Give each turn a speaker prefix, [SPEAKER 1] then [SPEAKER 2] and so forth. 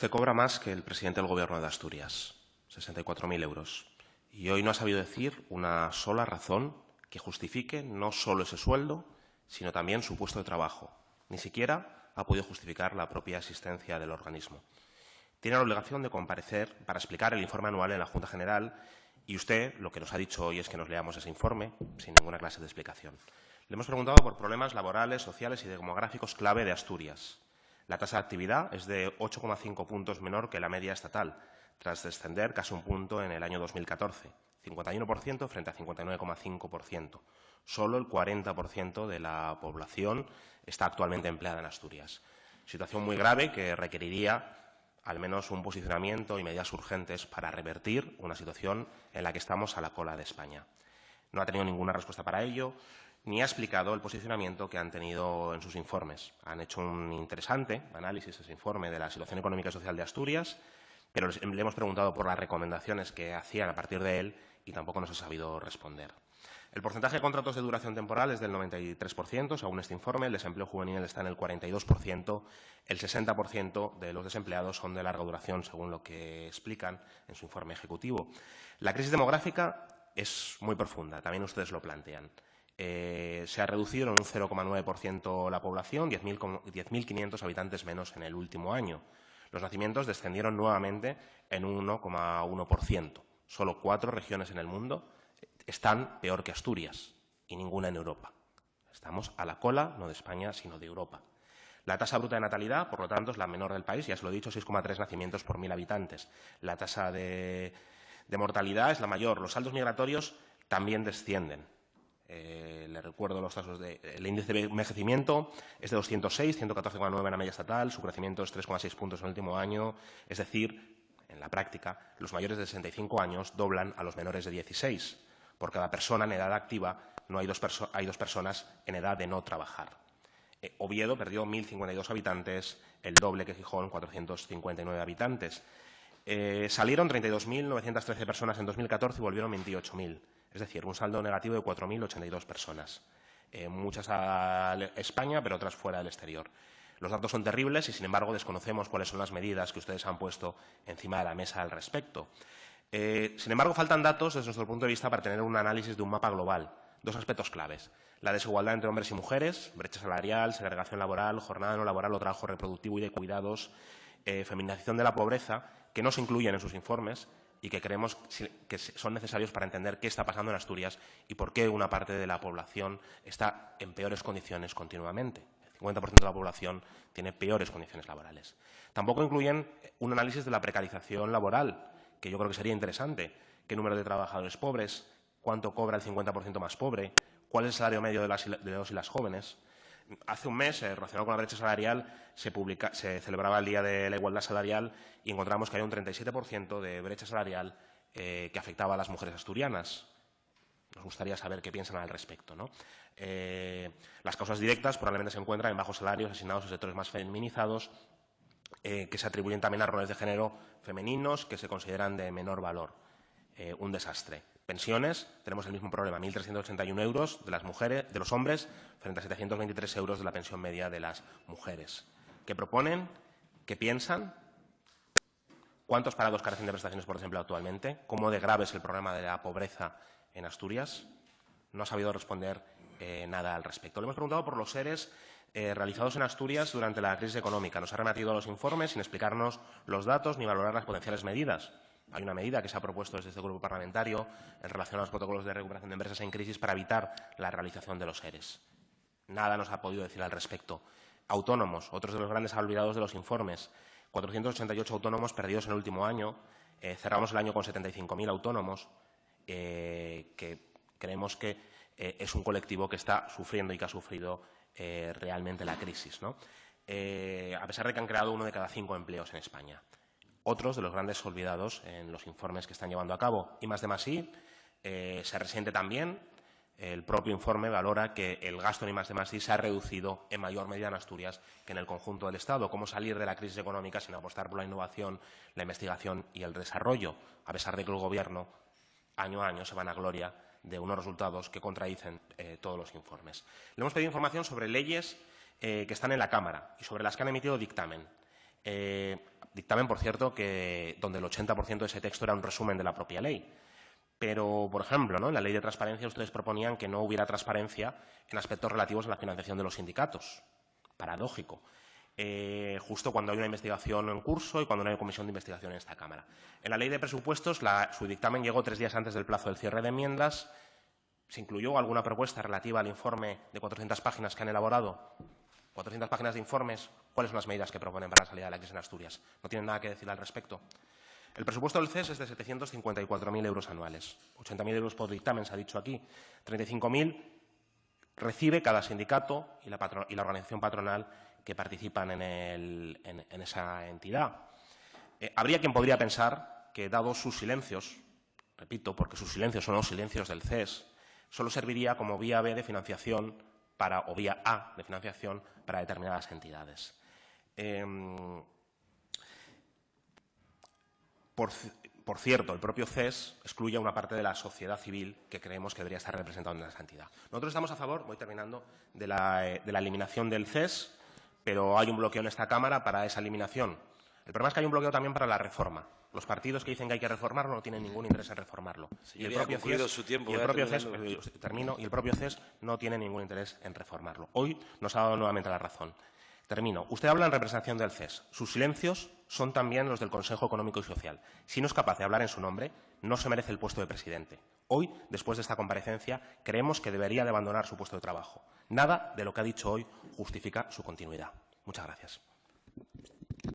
[SPEAKER 1] Usted cobra más que el presidente del Gobierno de Asturias, 64.000 euros. Y hoy no ha sabido decir una sola razón que justifique no solo ese sueldo, sino también su puesto de trabajo. Ni siquiera ha podido justificar la propia existencia del organismo. Tiene la obligación de comparecer para explicar el informe anual en la Junta General y usted lo que nos ha dicho hoy es que nos leamos ese informe sin ninguna clase de explicación. Le hemos preguntado por problemas laborales, sociales y demográficos clave de Asturias. La tasa de actividad es de 8,5 puntos menor que la media estatal, tras descender casi un punto en el año 2014, 51% frente a 59,5%. Solo el 40% de la población está actualmente empleada en Asturias. Situación muy grave que requeriría al menos un posicionamiento y medidas urgentes para revertir una situación en la que estamos a la cola de España. No ha tenido ninguna respuesta para ello, ni ha explicado el posicionamiento que han tenido en sus informes. Han hecho un interesante análisis, ese informe, de la situación económica y social de Asturias, pero le hemos preguntado por las recomendaciones que hacían a partir de él y tampoco nos ha sabido responder. El porcentaje de contratos de duración temporal es del 93%, según este informe. El desempleo juvenil está en el 42%. El 60% de los desempleados son de larga duración, según lo que explican en su informe ejecutivo. La crisis demográfica es muy profunda, también ustedes lo plantean. Se ha reducido en un 0,9% la población, 10.500 habitantes menos en el último año. Los nacimientos descendieron nuevamente en un 1,1%. Solo 4 regiones en el mundo están peor que Asturias y ninguna en Europa. Estamos a la cola, no de España, sino de Europa. La tasa bruta de natalidad, por lo tanto, es la menor del país, ya se lo he dicho, 6,3 nacimientos por 1.000 habitantes. La tasa de mortalidad es la mayor. Los saldos migratorios también descienden. Le recuerdo los casos el índice de envejecimiento es de 206, 114,9 en la media estatal, su crecimiento es 3,6 puntos en el último año, es decir, en la práctica, los mayores de 65 años doblan a los menores de 16. Por cada persona en edad activa no hay dos personas en edad de no trabajar. Oviedo perdió 1.052 habitantes, el doble que Gijón, 459 habitantes. Salieron 32.913 personas en 2014 y volvieron 28.000. Es decir, un saldo negativo de 4.082 personas. Muchas a España, pero otras fuera del exterior. Los datos son terribles y, sin embargo, desconocemos cuáles son las medidas que ustedes han puesto encima de la mesa al respecto. Sin embargo, faltan datos, desde nuestro punto de vista, para tener un análisis de un mapa global. Dos aspectos claves. La desigualdad entre hombres y mujeres, brecha salarial, segregación laboral, jornada no laboral o trabajo reproductivo y de cuidados, feminización de la pobreza, que no se incluyen en sus informes y que creemos que son necesarios para entender qué está pasando en Asturias y por qué una parte de la población está en peores condiciones continuamente. El 50% de la población tiene peores condiciones laborales. Tampoco incluyen un análisis de la precarización laboral, que yo creo que sería interesante. ¿Qué número de trabajadores pobres? ¿Cuánto cobra el 50% más pobre? ¿Cuál es el salario medio de los y las jóvenes? Hace un mes, relacionado con la brecha salarial, se celebraba el Día de la Igualdad Salarial y encontramos que hay un 37% de brecha salarial que afectaba a las mujeres asturianas. Nos gustaría saber qué piensan al respecto, ¿no? Las causas directas probablemente se encuentran en bajos salarios asignados a sectores más feminizados, que se atribuyen también a roles de género femeninos que se consideran de menor valor. Un desastre. Pensiones, tenemos el mismo problema, 1.381 euros de las mujeres, de los hombres, frente a 723 euros de la pensión media de las mujeres. ¿Qué proponen? ¿Qué piensan? ¿Cuántos parados carecen de prestaciones por desempleo actualmente? ¿Cómo de grave es el problema de la pobreza en Asturias? No ha sabido responder nada al respecto. Le hemos preguntado por los ERES realizados en Asturias durante la crisis económica. Nos ha remitido a los informes sin explicarnos los datos ni valorar las potenciales medidas. Hay una medida que se ha propuesto desde este grupo parlamentario en relación a los protocolos de recuperación de empresas en crisis para evitar la realización de los ERES. Nada nos ha podido decir al respecto. Autónomos, otros de los grandes olvidados de los informes. 488 autónomos perdidos en el último año. Cerramos el año con 75.000 autónomos, que creemos que es un colectivo que está sufriendo y que ha sufrido realmente la crisis, ¿no? A pesar de que han creado 1 de cada 5 empleos en España. Otros de los grandes olvidados en los informes que están llevando a cabo. I+D+I se resiente también. El propio informe valora que el gasto en I+D+I se ha reducido en mayor medida en Asturias que en el conjunto del Estado. ¿Cómo salir de la crisis económica sin apostar por la innovación, la investigación y el desarrollo? A pesar de que el Gobierno, año a año, se vanagloria de unos resultados que contradicen todos los informes. Le hemos pedido información sobre leyes que están en la Cámara y sobre las que han emitido dictamen. Dictamen, por cierto, donde el 80% de ese texto era un resumen de la propia ley. Pero, por ejemplo, ¿no?, en la Ley de Transparencia ustedes proponían que no hubiera transparencia en aspectos relativos a la financiación de los sindicatos. Paradójico. Justo cuando hay una investigación en curso y cuando no hay comisión de investigación en esta Cámara. En la Ley de Presupuestos, su dictamen llegó 3 días antes del plazo del cierre de enmiendas. ¿Se incluyó alguna propuesta relativa al informe de 400 páginas que han elaborado? 400 páginas de informes. ¿Cuáles son las medidas que proponen para la salida de la crisis en Asturias? ¿No tienen nada que decir al respecto? El presupuesto del CES es de 754.000 euros anuales. 80.000 euros por dictamen, se ha dicho aquí. 35.000 recibe cada sindicato y la organización patronal que participan en esa entidad. Habría quien podría pensar que, dados sus silencios, repito, porque sus silencios son los silencios del CES, solo serviría como vía B de financiación o vía A de financiación para determinadas entidades. Por cierto, el propio CES excluye a una parte de la sociedad civil que creemos que debería estar representada en esa entidad. Nosotros estamos a favor, voy terminando, de la eliminación del CES, pero hay un bloqueo en esta Cámara para esa eliminación. El problema es que hay un bloqueo también para la reforma. Los partidos que dicen que hay que reformarlo no tienen ningún interés en reformarlo. Y el propio CES no tiene ningún interés en reformarlo. Hoy nos ha dado nuevamente la razón. Termino. Usted habla en representación del CES. Sus silencios son también los del Consejo Económico y Social. Si no es capaz de hablar en su nombre, no se merece el puesto de presidente. Hoy, después de esta comparecencia, creemos que debería de abandonar su puesto de trabajo. Nada de lo que ha dicho hoy justifica su continuidad. Muchas gracias.